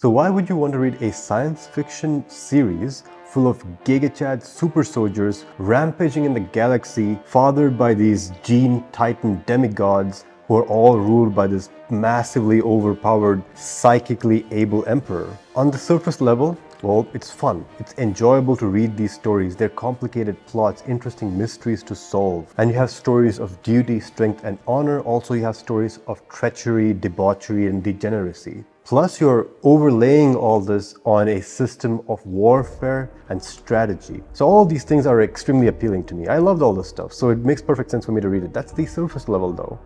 So why would you want to read a science fiction series full of giga-chad super soldiers rampaging in the galaxy, fathered by these gene titan demigods who are all ruled by this massively overpowered, psychically able emperor? On the surface level, well, it's fun. It's enjoyable to read these stories. They're complicated plots, interesting mysteries to solve. And you have stories of duty, strength, and honor. Also, you have stories of treachery, debauchery, and degeneracy. Plus, you're overlaying all this on a system of warfare and strategy. So all these things are extremely appealing to me. I loved all this stuff, so it makes perfect sense for me to read it. That's the surface level though.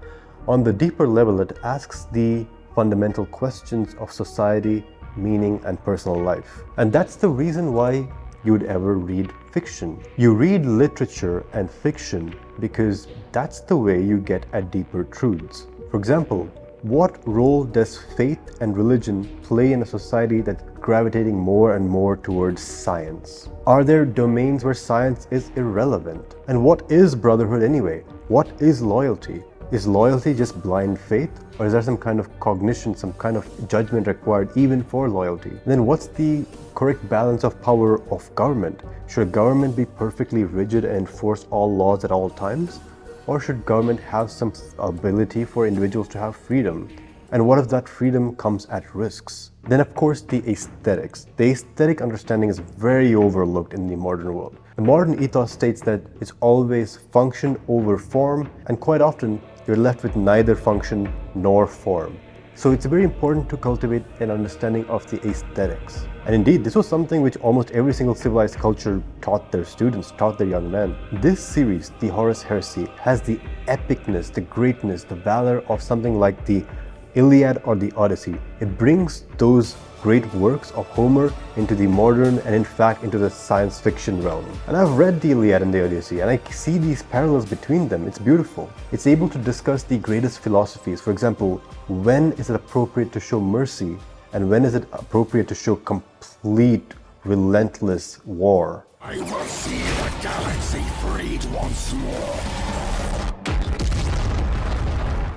On the deeper level, it asks the fundamental questions of society, meaning, and personal life. And that's the reason why you would ever read fiction. You read literature and fiction because that's the way you get at deeper truths. For example, what role does faith and religion play in a society that's gravitating more and more towards science? Are there domains where science is irrelevant? And what is brotherhood anyway? What is loyalty? Is loyalty just blind faith? Or is there some kind of cognition, some kind of judgment required even for loyalty? Then what's the correct balance of power of government? Should government be perfectly rigid and enforce all laws at all times? Or should government have some ability for individuals to have freedom? And what if that freedom comes at risks? Then of course the aesthetics. The aesthetic understanding is very overlooked in the modern world. The modern ethos states that it's always function over form, and quite often you're left with neither function nor form. So it's very important to cultivate an understanding of the aesthetics. And indeed, this was something which almost every single civilized culture taught their students, taught their young men. This series, the Horus Heresy, has the epicness, the greatness, the valor of something like the Iliad or the Odyssey. It brings those great works of Homer into the modern and in fact into the science fiction realm. And I've read the Iliad and the Odyssey and I see these parallels between them. It's beautiful. It's able to discuss the greatest philosophies. For example, when is it appropriate to show mercy and when is it appropriate to show complete, relentless war? I will see the galaxy freed once more.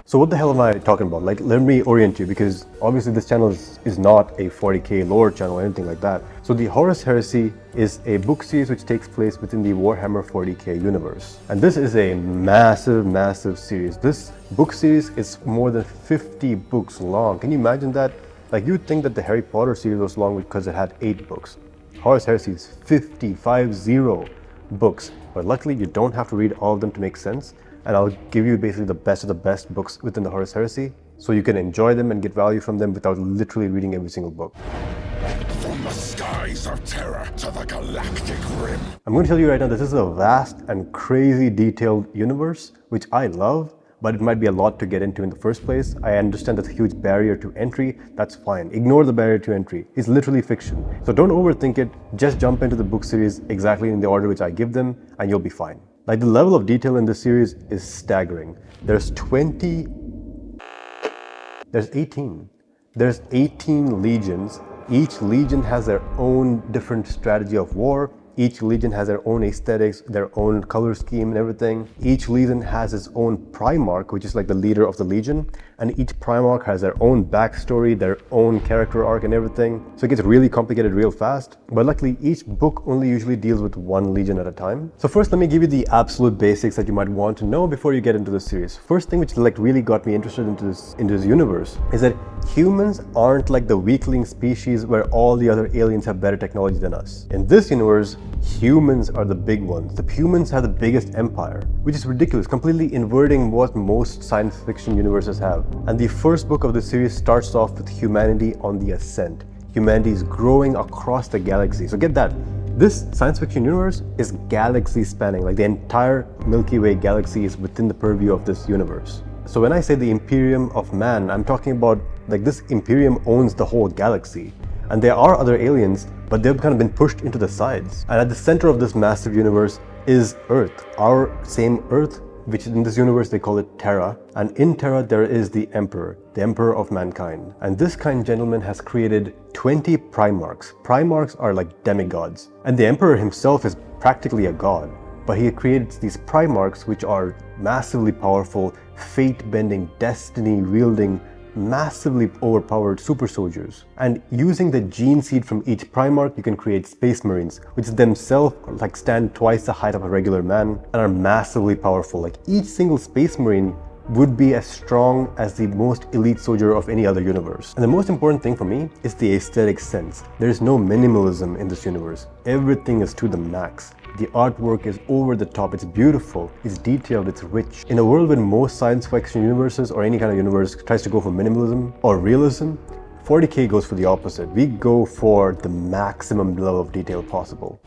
So what the hell am I talking about? Like, let me orient you, because obviously this channel is not a 40k lore channel or anything like that. So the Horus Heresy is a book series which takes place within the Warhammer 40k universe. And this is a massive, massive series. This book series is more than 50 books long. Can you imagine that? Like, you'd think that the Harry Potter series was long because it had 8 books. Horus Heresy is 50 books. But luckily you don't have to read all of them to make sense. And I'll give you basically the best of the best books within the Horus Heresy, so you can enjoy them and get value from them without literally reading every single book. From the skies of terror to the galactic rim. I'm going to tell you right now, this is a vast and crazy detailed universe, which I love, but it might be a lot to get into in the first place. I understand that's a huge barrier to entry. That's fine. Ignore the barrier to entry. It's literally fiction. So don't overthink it. Just jump into the book series exactly in the order which I give them, and you'll be fine. Like, the level of detail in this series is staggering. There's 18 legions. Each legion has their own different strategy of war. Each legion has their own aesthetics, their own color scheme and everything. Each legion has its own Primarch, which is like the leader of the legion. And each Primarch has their own backstory, their own character arc and everything. So it gets really complicated real fast. But luckily, each book only usually deals with one legion at a time. So first, let me give you the absolute basics that you might want to know before you get into the series. First thing which like really got me interested into this universe is that humans aren't like the weakling species where all the other aliens have better technology than us. In this universe, humans are the big ones. The humans have the biggest empire, which is ridiculous, completely inverting what most science fiction universes have. And the first book of the series starts off with humanity on the ascent. Humanity is growing across the galaxy. So get that. This science fiction universe is galaxy spanning. Like, the entire Milky Way galaxy is within the purview of this universe. So when I say the Imperium of Man, I'm talking about like this Imperium owns the whole galaxy. And there are other aliens, but they've kind of been pushed into the sides. And at the center of this massive universe is Earth, our same Earth, which in this universe they call it Terra. And in Terra there is the Emperor of mankind. And this kind gentleman has created 20 Primarchs. Primarchs are like demigods. And the Emperor himself is practically a god. But he created these Primarchs which are massively powerful, fate-bending, destiny-wielding massively overpowered super soldiers. And using the gene seed from each Primarch, you can create Space Marines, which themselves like stand twice the height of a regular man and are massively powerful. Like each single Space Marine would be as strong as the most elite soldier of any other universe. And the most important thing for me is the aesthetic sense. There is no minimalism in this universe. Everything is to the max. The artwork is over the top, it's beautiful, it's detailed, it's rich. In a world where most science fiction universes or any kind of universe tries to go for minimalism or realism, 40K goes for the opposite. We go for the maximum level of detail possible.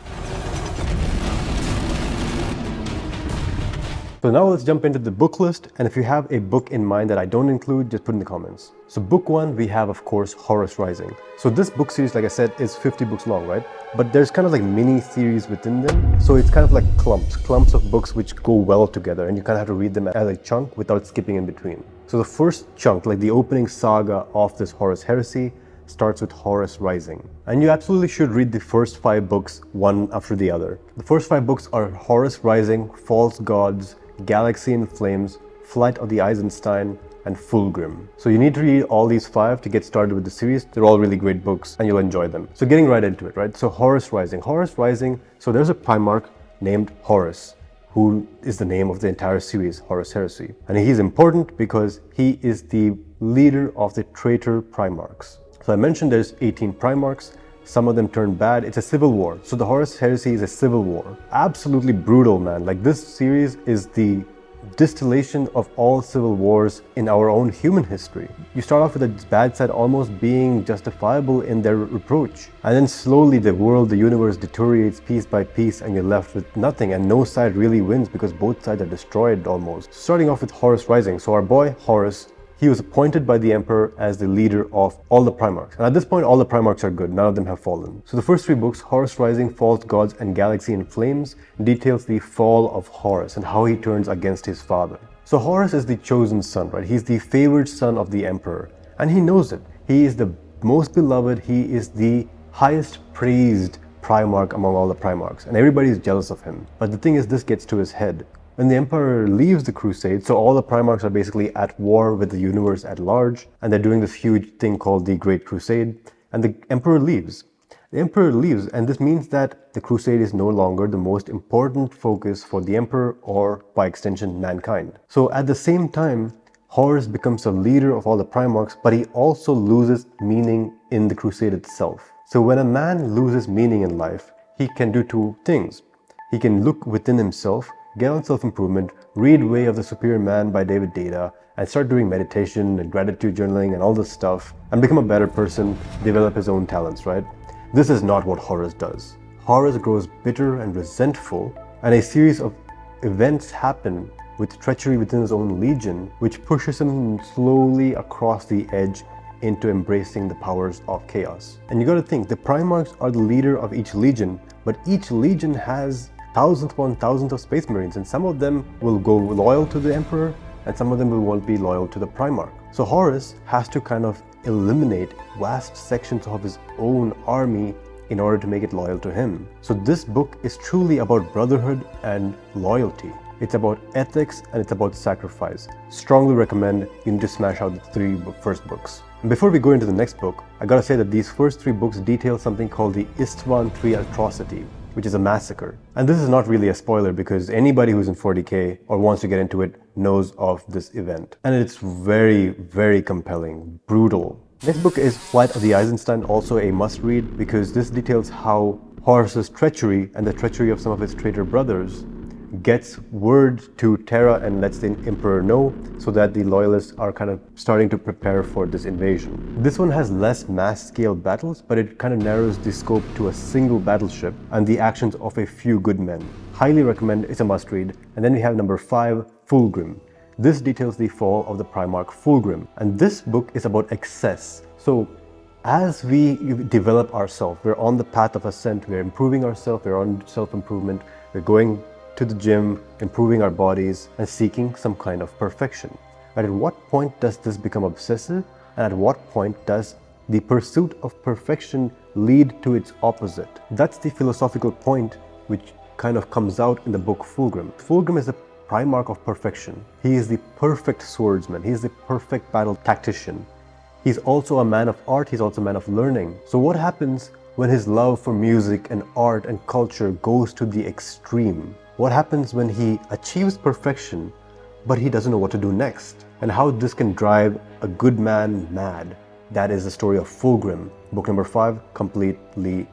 So now let's jump into the book list, and if you have a book in mind that I don't include, just put in the comments. So book 1, we have of course Horus Rising. So this book series, like I said, is 50 books long, right? But there's kind of like mini series within them. So it's kind of like clumps of books which go well together, and you kind of have to read them as a chunk without skipping in between. So the first chunk, like the opening saga of this Horus Heresy, starts with Horus Rising. And you absolutely should read the first 5 books one after the other. The first 5 books are Horus Rising, False Gods, Galaxy in Flames, Flight of the Eisenstein, and Full Grimm. So you need to read all these 5 to get started with the series. They're all really great books and you'll enjoy them. So getting right into it, right? So Horus Rising. Horus Rising, so there's a Primarch named Horus, who is the name of the entire series, Horus Heresy. And he's important because he is the leader of the traitor Primarchs. So I mentioned there's 18 Primarchs. Some of them turn bad. It's a civil war. So the Horus Heresy is a civil war. Absolutely brutal, man. Like this series is the distillation of all civil wars in our own human history. You start off with the bad side almost being justifiable in their reproach. And then slowly the world, the universe deteriorates piece by piece and you're left with nothing, and no side really wins because both sides are destroyed almost. Starting off with Horus Rising. So our boy Horus, he was appointed by the Emperor as the leader of all the Primarchs. And at this point, all the Primarchs are good. None of them have fallen. So the first 3 books, Horus Rising, False Gods, and Galaxy in Flames, details the fall of Horus and how he turns against his father. So Horus is the chosen son, right? He's the favored son of the Emperor. And he knows it. He is the most beloved. He is the highest praised Primarch among all the Primarchs. And everybody is jealous of him. But the thing is, this gets to his head. When the Emperor leaves the Crusade, so all the Primarchs are basically at war with the universe at large, and they're doing this huge thing called the Great Crusade, and the Emperor leaves. The Emperor leaves, and this means that the Crusade is no longer the most important focus for the Emperor, or by extension, mankind. So at the same time, Horus becomes a leader of all the Primarchs, but he also loses meaning in the Crusade itself. So when a man loses meaning in life, he can do 2 things. He can look within himself, get on self-improvement, read Way of the Superior Man by David Data, and start doing meditation and gratitude journaling and all this stuff, and become a better person, develop his own talents, right? This is not what Horus does. Horus grows bitter and resentful, and a series of events happen with treachery within his own legion, which pushes him slowly across the edge into embracing the powers of chaos. And you gotta think, the Primarchs are the leader of each legion, but each legion has thousands upon thousands of Space Marines, and some of them will go loyal to the Emperor, and some of them won't be loyal to the Primarch. So Horus has to kind of eliminate vast sections of his own army in order to make it loyal to him. So this book is truly about brotherhood and loyalty. It's about ethics and it's about sacrifice. Strongly recommend you need to smash out the 3 first books. And before we go into the next book, I gotta say that these first 3 books detail something called the Istvan III atrocity, which is a massacre. And this is not really a spoiler because anybody who's in 40K or wants to get into it knows of this event. And it's very, very compelling, brutal. Next book is Flight of the Eisenstein, also a must-read because this details how Horus's treachery and the treachery of some of his traitor brothers gets word to Terra and lets the Emperor know, so that the loyalists are kind of starting to prepare for this invasion. This one has less mass-scale battles, but it kind of narrows the scope to a single battleship and the actions of a few good men. Highly recommend, it's a must-read. And then we have number 5, Full Grimm. This details the fall of the Primarch Full Grimm. And this book is about excess. So as we develop ourselves, we're on the path of ascent, we're improving ourselves, we're on self-improvement, we're going to the gym, improving our bodies, and seeking some kind of perfection. But at what point does this become obsessive? And at what point does the pursuit of perfection lead to its opposite? That's the philosophical point which kind of comes out in the book Full Grimm. Full Grimm is the Primarch of perfection. He is the perfect swordsman. He is the perfect battle tactician. He's also a man of art, he's also a man of learning. So what happens when his love for music and art and culture goes to the extreme? What happens when he achieves perfection, but he doesn't know what to do next? And how this can drive a good man mad. That is the story of Grimm. Book number 5, completely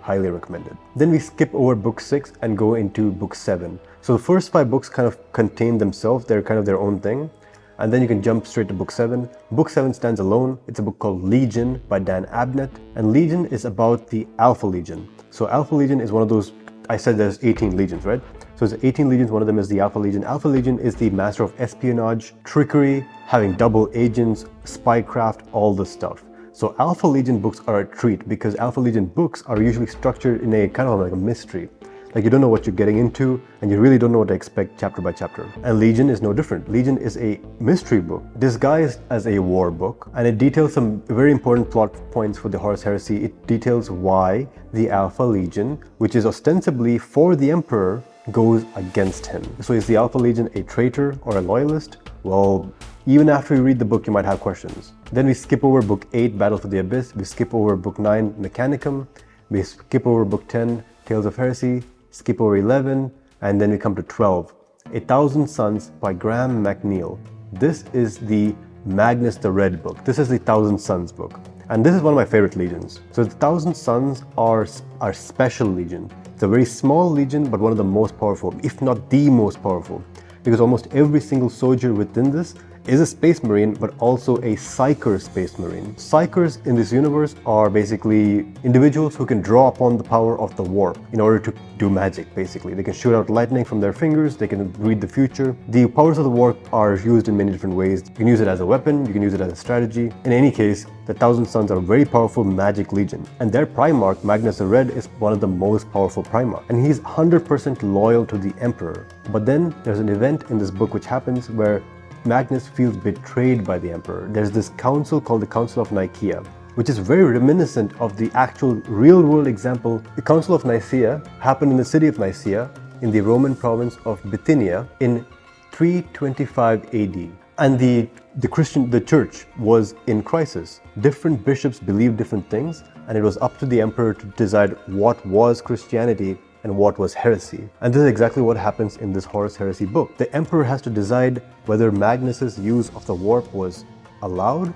highly recommended. Then we skip over book 6 and go into book 7. So the first 5 books kind of contain themselves, they're kind of their own thing. And then you can jump straight to book 7. Book 7 stands alone. It's a book called Legion by Dan Abnett. And Legion is about the Alpha Legion. So Alpha Legion is one of those, I said there's 18 legions, right? So there's 18 legions, one of them is the Alpha Legion. Alpha Legion is the master of espionage, trickery, having double agents, spycraft, all this stuff. So Alpha Legion books are a treat because Alpha Legion books are usually structured in a kind of like a mystery. Like you don't know what you're getting into and you really don't know what to expect chapter by chapter. And Legion is no different. Legion is a mystery book disguised as a war book, and it details some very important plot points for the Horus Heresy. It details why the Alpha Legion, which is ostensibly for the Emperor, goes against him. So is the Alpha Legion a traitor or a loyalist? Well, even after you read the book, you might have questions. Then we skip over book 8, Battle for the Abyss. We skip over book 9, Mechanicum. We skip over book 10, Tales of Heresy. Skip over 11, and then we come to 12, 1,000 Suns by Graham McNeill. This is the Magnus the Red book. This is the 1,000 Suns book. And this is one of my favorite legions. So the 1,000 Suns are special legion. It's a very small legion, but one of the most powerful, if not the most powerful. Because almost every single soldier within this is a space marine, but also a psyker space marine. Psykers in this universe are basically individuals who can draw upon the power of the warp in order to do magic, basically. They can shoot out lightning from their fingers, they can read the future. The powers of the warp are used in many different ways. You can use it as a weapon, you can use it as a strategy. In any case, the 1,000 Suns are a very powerful magic legion. And their Primarch, Magnus the Red, is one of the most powerful Primarch. And he's 100% loyal to the Emperor. But then there's an event in this book which happens where Magnus feels betrayed by the Emperor. There's this council called the Council of Nicaea, which is very reminiscent of the actual real-world example. The Council of Nicaea happened in the city of Nicaea in the Roman province of Bithynia in 325 AD. And the church was in crisis. Different bishops believed different things, and it was up to the Emperor to decide what was Christianity and what was heresy. And this is exactly what happens in this Horus Heresy book. The Emperor has to decide whether Magnus's use of the warp was allowed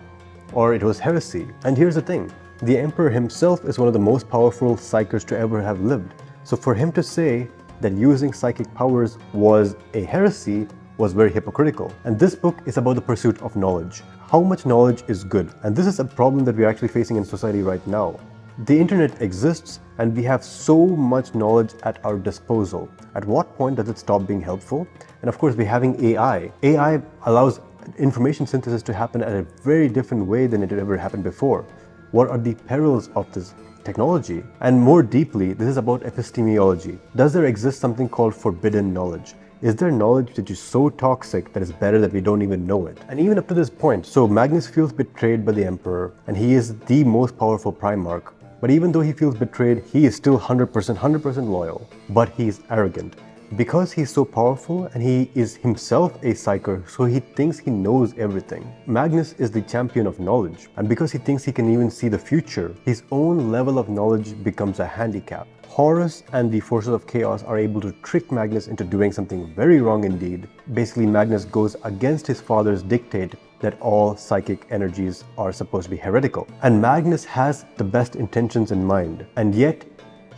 or it was heresy. And here's the thing, the Emperor himself is one of the most powerful psychers to ever have lived. So for him to say that using psychic powers was a heresy was very hypocritical. And this book is about the pursuit of knowledge. How much knowledge is good? And this is a problem that we're actually facing in society right now. The internet exists and we have so much knowledge at our disposal. At what point does it stop being helpful? And of course, we're having AI. AI allows information synthesis to happen at a very different way than it had ever happened before. What are the perils of this technology? And more deeply, this is about epistemology. Does there exist something called forbidden knowledge? Is there knowledge that is so toxic that it's better that we don't even know it? And even up to this point, so Magnus feels betrayed by the Emperor, and he is the most powerful Primarch. But even though he feels betrayed, he is still 100% loyal. But he is arrogant. Because he's so powerful and he is himself a psyker, so he thinks he knows everything. Magnus is the champion of knowledge. And because he thinks he can even see the future, his own level of knowledge becomes a handicap. Horus and the forces of chaos are able to trick Magnus into doing something very wrong indeed. Basically, Magnus goes against his father's dictate that all psychic energies are supposed to be heretical. And Magnus has the best intentions in mind, and yet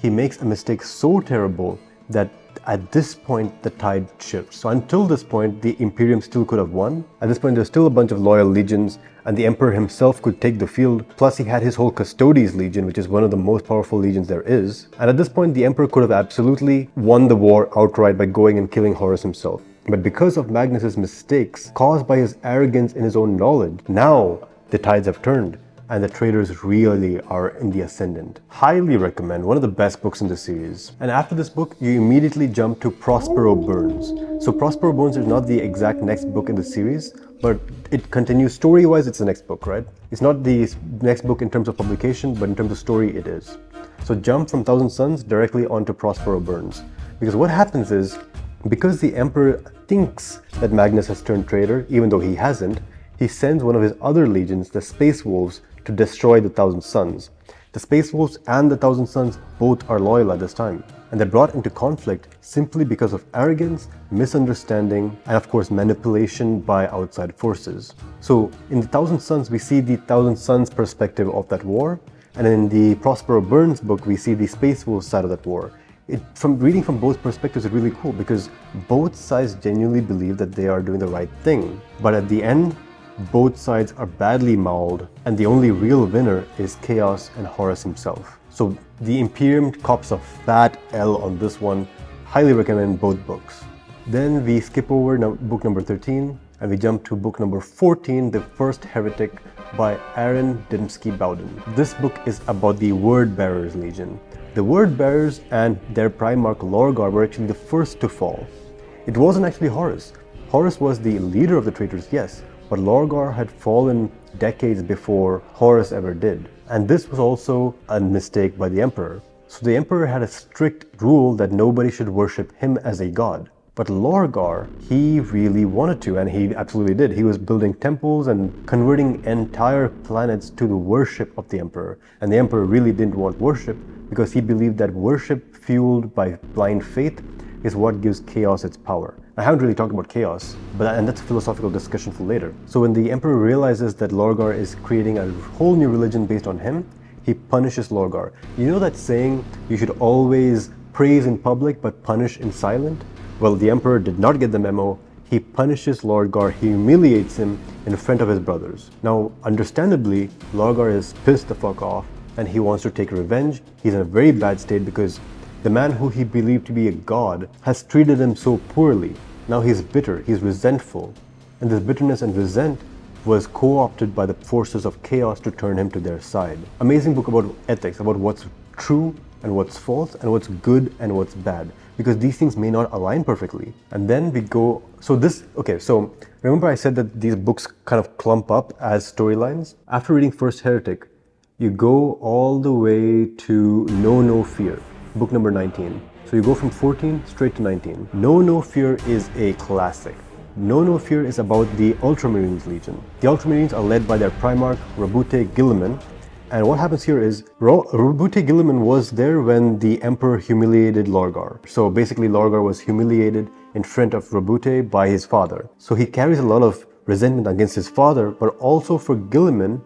he makes a mistake so terrible that at this point the tide shifts. So until this point, the Imperium still could have won. At this point, there's still a bunch of loyal legions, and the Emperor himself could take the field. Plus, he had his whole Custodes Legion, which is one of the most powerful legions there is. And at this point, the Emperor could have absolutely won the war outright by going and killing Horus himself. But because of Magnus's mistakes, caused by his arrogance in his own knowledge, now the tides have turned and the traitors really are in the ascendant. Highly recommend, one of the best books in the series. And after this book, you immediately jump to Prospero Burns. So Prospero Burns is not the exact next book in the series, but it continues story-wise, it's the next book, right? It's not the next book in terms of publication, but in terms of story, it is. So jump from 1,000 Suns directly onto Prospero Burns. Because what happens is, because the Emperor thinks that Magnus has turned traitor, even though he hasn't, he sends one of his other legions, the Space Wolves, to destroy the Thousand Sons. The Space Wolves and the Thousand Sons both are loyal at this time, and they're brought into conflict simply because of arrogance, misunderstanding, and of course manipulation by outside forces. So in the Thousand Sons, we see the Thousand Sons perspective of that war, and in the Prospero Burns book, we see the Space Wolves side of that war. From reading from both perspectives is really cool because both sides genuinely believe that they are doing the right thing. But at the end, both sides are badly mauled, and the only real winner is Chaos and Horus himself. So the Imperium cops a fat L on this one. Highly recommend both books. Then we skip over book number 13 and we jump to book number 14, The First Heretic by Aaron Dembski-Bowden. This book is about the Word Bearers Legion. The Word Bearers and their Primarch Lorgar were actually the first to fall. It wasn't actually Horus. Horus was the leader of the traitors, yes, but Lorgar had fallen decades before Horus ever did. And this was also a mistake by the Emperor. So the Emperor had a strict rule that nobody should worship him as a god. But Lorgar, he really wanted to, and he absolutely did. He was building temples and converting entire planets to the worship of the Emperor. And the Emperor really didn't want worship because he believed that worship fueled by blind faith is what gives chaos its power. I haven't really talked about chaos, and that's a philosophical discussion for later. So when the Emperor realizes that Lorgar is creating a whole new religion based on him, he punishes Lorgar. You know that saying, you should always praise in public but punish in silent? Well, the Emperor did not get the memo. He punishes Lorgar, he humiliates him in front of his brothers. Now, understandably, Lorgar is pissed the fuck off and he wants to take revenge. He's in a very bad state because the man who he believed to be a god has treated him so poorly. Now he's bitter, he's resentful. And this bitterness and resent was co-opted by the forces of chaos to turn him to their side. Amazing book about ethics, about what's true and what's false and what's good and what's bad. Because these things may not align perfectly. And then we go, so remember I said that these books kind of clump up as storylines? After reading First Heretic, you go all the way to Know No Fear, book number 19. So you go from 14 straight to 19. Know No Fear is a classic. Know No Fear is about the Ultramarines Legion. The Ultramarines are led by their Primarch, Rabute Guilliman. And what happens here is, Rabute Guilliman was there when the Emperor humiliated Lorgar. So basically Lorgar was humiliated in front of Rabute by his father. So he carries a lot of resentment against his father, but also for Guilliman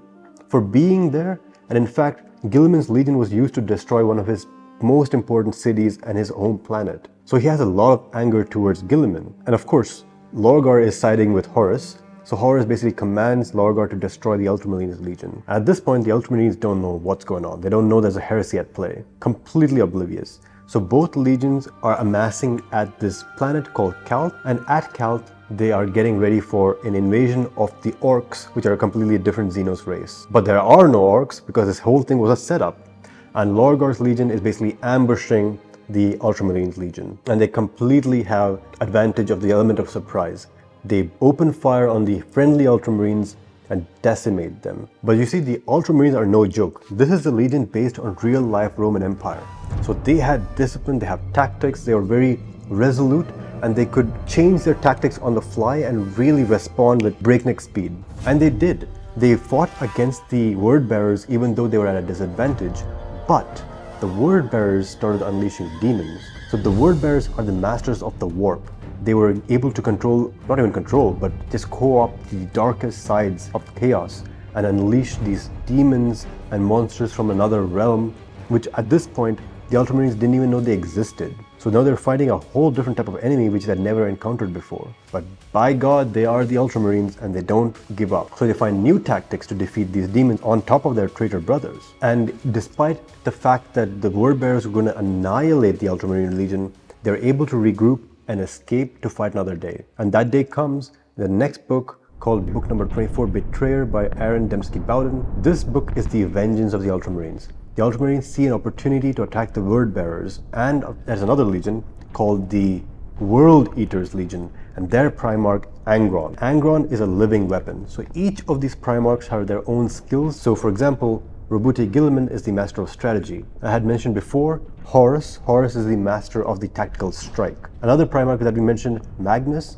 for being there. And in fact, Guilliman's legion was used to destroy one of his most important cities and his home planet. So he has a lot of anger towards Guilliman. And of course, Lorgar is siding with Horus. So Horus basically commands Lorgar to destroy the Ultramarines Legion. At this point, the Ultramarines don't know what's going on. They don't know there's a heresy at play. Completely oblivious. So both legions are amassing at this planet called Kalt, and at Kalt, they are getting ready for an invasion of the Orcs, which are a completely different Xenos race. But there are no Orcs because this whole thing was a setup. And Lorgar's legion is basically ambushing the Ultramarines Legion. And they completely have advantage of the element of surprise. They open fire on the friendly Ultramarines and decimate them. But you see, the Ultramarines are no joke. This is a legion based on real-life Roman Empire. So they had discipline, they have tactics, they were very resolute, and they could change their tactics on the fly and really respond with breakneck speed. And they did. They fought against the Word Bearers even though they were at a disadvantage, but the Word Bearers started unleashing demons. So the Word Bearers are the masters of the warp. They were able to control, not even control, but just co-opt the darkest sides of chaos and unleash these demons and monsters from another realm, which at this point, the Ultramarines didn't even know they existed. So now they're fighting a whole different type of enemy which they had never encountered before. But by God, they are the Ultramarines and they don't give up. So they find new tactics to defeat these demons on top of their traitor brothers. And despite the fact that the Word Bearers were going to annihilate the Ultramarine Legion, they're able to regroup and escape to fight another day. And that day comes in the next book called book number 24, Betrayer by Aaron Dembski-Bowden. This book is the vengeance of the Ultramarines. The Ultramarines see an opportunity to attack the Word Bearers, and there's another legion called the World Eaters Legion, and their Primarch Angron. Angron is a living weapon. So each of these Primarchs have their own skills. So for example, Rabute Guilliman is the master of strategy. I had mentioned before, Horus is the master of the tactical strike. Another Primarch that we mentioned, Magnus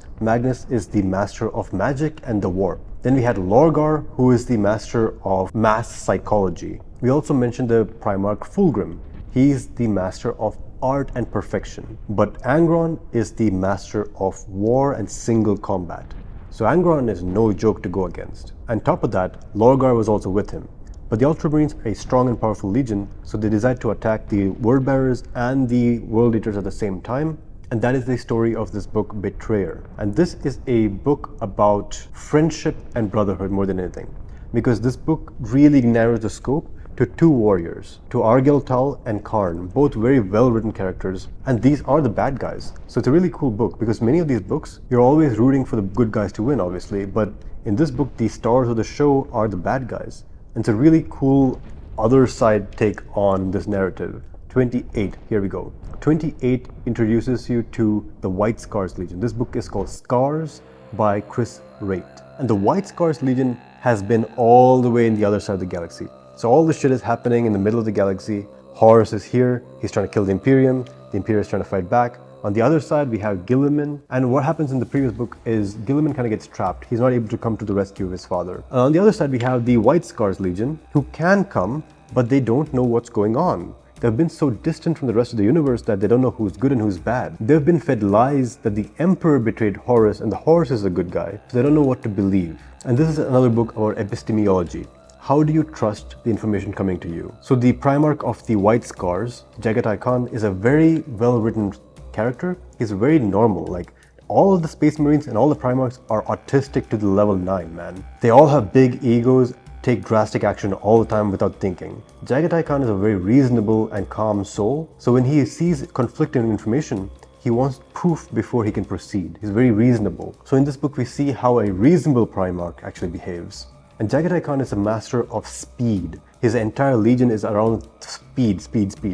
is the master of magic and the warp. Then we had Lorgar, who is the master of mass psychology. We also mentioned the Primarch Fulgrim. He's the master of art and perfection. But Angron is the master of war and single combat. So Angron is no joke to go against. And top of that, Lorgar was also with him. But the Ultramarines are a strong and powerful legion, so they decide to attack the Word Bearers and the World Eaters at the same time. And that is the story of this book, Betrayer. And this is a book about friendship and brotherhood more than anything. Because this book really narrows the scope to two warriors, to Argel Tal and Karn, both very well-written characters, and these are the bad guys. So it's a really cool book, because many of these books, you're always rooting for the good guys to win, obviously, but in this book, the stars of the show are the bad guys. And it's a really cool other side take on this narrative. 28, here we go. 28 introduces you to the White Scars Legion. This book is called Scars by Chris Wright. And the White Scars Legion has been all the way in the other side of the galaxy. So all this shit is happening in the middle of the galaxy. Horus is here, he's trying to kill the Imperium is trying to fight back. On the other side, we have Guilliman, and what happens in the previous book is Guilliman kind of gets trapped. He's not able to come to the rescue of his father. And on the other side, we have the White Scars Legion, who can come, but they don't know what's going on. They've been so distant from the rest of the universe that they don't know who's good and who's bad. They've been fed lies that the Emperor betrayed Horus and the Horus is a good guy, so they don't know what to believe. And this is another book about epistemology. How do you trust the information coming to you? So the Primarch of the White Scars, Jagatai Khan, is a very well-written character. He's very normal. Like, all of the Space Marines and all the Primarchs are autistic to the level 9, man. They all have big egos, take drastic action all the time without thinking. Jagatai Khan is a very reasonable and calm soul. So when he sees conflicting information, he wants proof before he can proceed. He's very reasonable. So in this book, we see how a reasonable Primarch actually behaves. And Jagatai Khan is a master of speed. His entire legion is around speed.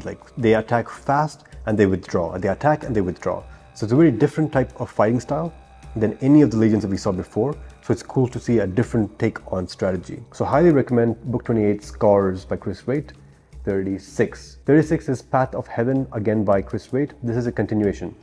Like, they attack fast and they withdraw. They attack and they withdraw. So it's a very different type of fighting style than any of the legions that we saw before. So it's cool to see a different take on strategy. So highly recommend book 28, Scars by Chris Wright. 36. 36 is Path of Heaven, again by Chris Wright. This is a continuation.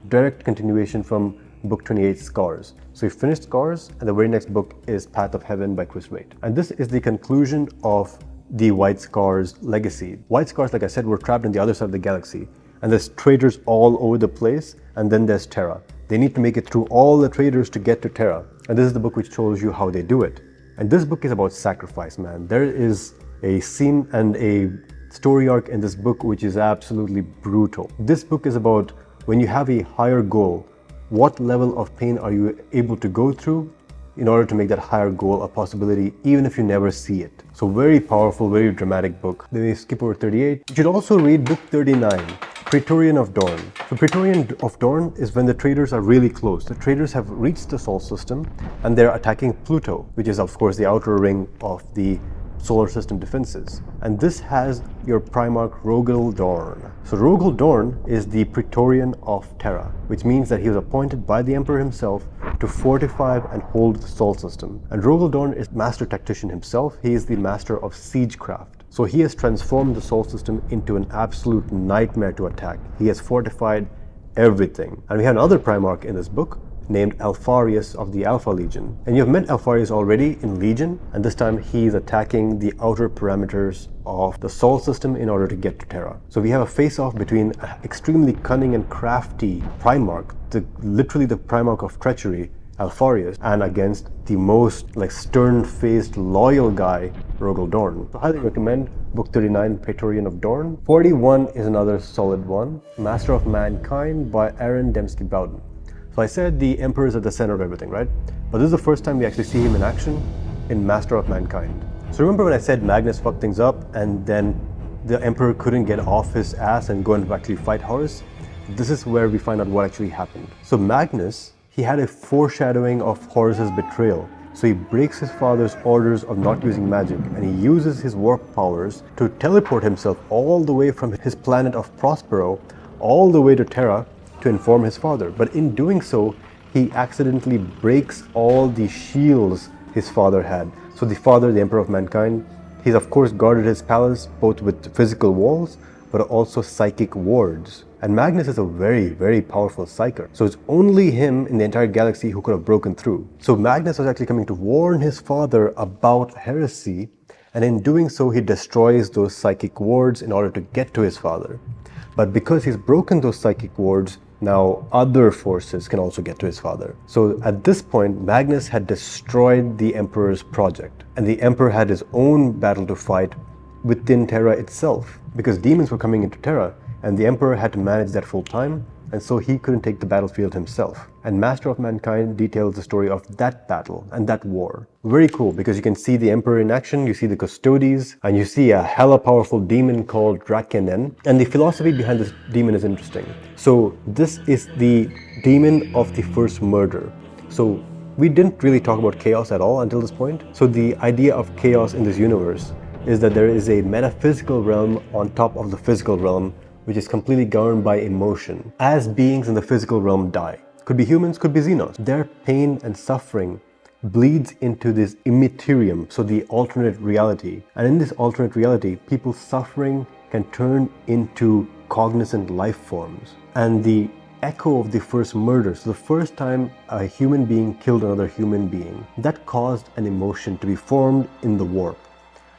Direct continuation from book 28, Scars. So we finished Scars, and the very next book is Path of Heaven by Chris Wright. And this is the conclusion of the White Scars legacy. White Scars, like I said, were trapped on the other side of the galaxy. And there's traders all over the place, and then there's Terra. They need to make it through all the traders to get to Terra. And this is the book which shows you how they do it. And this book is about sacrifice, man. There is a scene and a story arc in this book which is absolutely brutal. This book is about when you have a higher goal, what level of pain are you able to go through in order to make that higher goal a possibility, even if you never see it. So very powerful, very dramatic book. Then we skip over 38. You should also read book 39, Petoran of Dorne. So Petoran of Dorne is when the traders are really close. The traders have reached the Sol system and they're attacking Pluto, which is of course the outer ring of the solar system defenses. And this has your Primarch Rogal Dorne. So Rogal Dorne is the Praetorian of Terra, which means that he was appointed by the Emperor himself to fortify and hold the Sol system. And Rogal Dorne is master tactician himself. He is the master of siegecraft. So he has transformed the Sol system into an absolute nightmare to attack. He has fortified everything. And we have another Primarch in this book named Alpharius of the Alpha Legion. And you've met Alpharius already in Legion, and this time he's attacking the outer parameters of the Sol system in order to get to Terra. So we have a face-off between an extremely cunning and crafty Primarch, literally the Primarch of treachery, Alpharius, and against the most stern-faced, loyal guy, Rogal Dorne. So I highly recommend book 39, Petoran of Dorne. 41 is another solid one, Master of Mankind by Aaron Dembski Bowden. So I said the Emperor is at the center of everything, right? But this is the first time we actually see him in action in Master of Mankind. So remember when I said Magnus fucked things up and then the Emperor couldn't get off his ass and go and actually fight Horus? This is where we find out what actually happened. So Magnus, he had a foreshadowing of Horus's betrayal. So he breaks his father's orders of not using magic, and he uses his warp powers to teleport himself all the way from his planet of Prospero all the way to Terra to inform his father. But in doing so, he accidentally breaks all the shields his father had. So the father, the Emperor of Mankind, he's of course guarded his palace both with physical walls but also psychic wards. And Magnus is a very, very powerful psyker. So it's only him in the entire galaxy who could have broken through. So Magnus was actually coming to warn his father about heresy, and in doing so, he destroys those psychic wards in order to get to his father. But because he's broken those psychic wards, now other forces can also get to his father. So at this point, Magnus had destroyed the Emperor's project, and the Emperor had his own battle to fight within Terra itself, because demons were coming into Terra, and the Emperor had to manage that full time, and so he couldn't take the battlefield himself. And Master of Mankind details the story of that battle and that war. Very cool, because you can see the Emperor in action, you see the Custodes, and you see a hella powerful demon called Drakenen. And the philosophy behind this demon is interesting. So this is the demon of the first murder. So we didn't really talk about chaos at all until this point. So the idea of chaos in this universe is that there is a metaphysical realm on top of the physical realm, which is completely governed by emotion. As beings in the physical realm die, could be humans, could be Xenos, their pain and suffering bleeds into this immaterium, so the alternate reality. And in this alternate reality, people's suffering can turn into cognizant life forms. And the echo of the first murder, so the first time a human being killed another human being, that caused an emotion to be formed in the warp.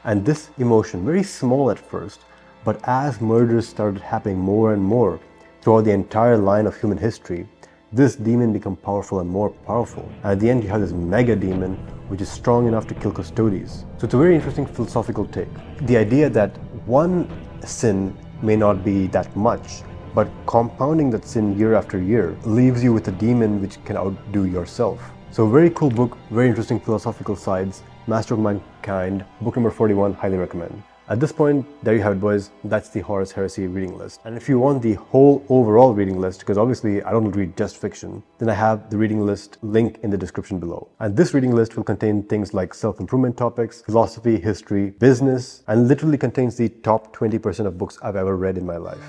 And this emotion, very small at first, but as murders started happening more and more throughout the entire line of human history, this demon became powerful and more powerful. And at the end, you have this mega demon, which is strong enough to kill Custodes. So it's a very interesting philosophical take. The idea that one sin may not be that much, but compounding that sin year after year leaves you with a demon which can outdo yourself. So very cool book, very interesting philosophical sides. Master of Mankind, book number 41, highly recommend. At this point, there you have it, boys. That's the Horus Heresy reading list. And if you want the whole overall reading list, because obviously I don't read just fiction, then I have the reading list link in the description below. And this reading list will contain things like self-improvement topics, philosophy, history, business, and literally contains the top 20% of books I've ever read in my life.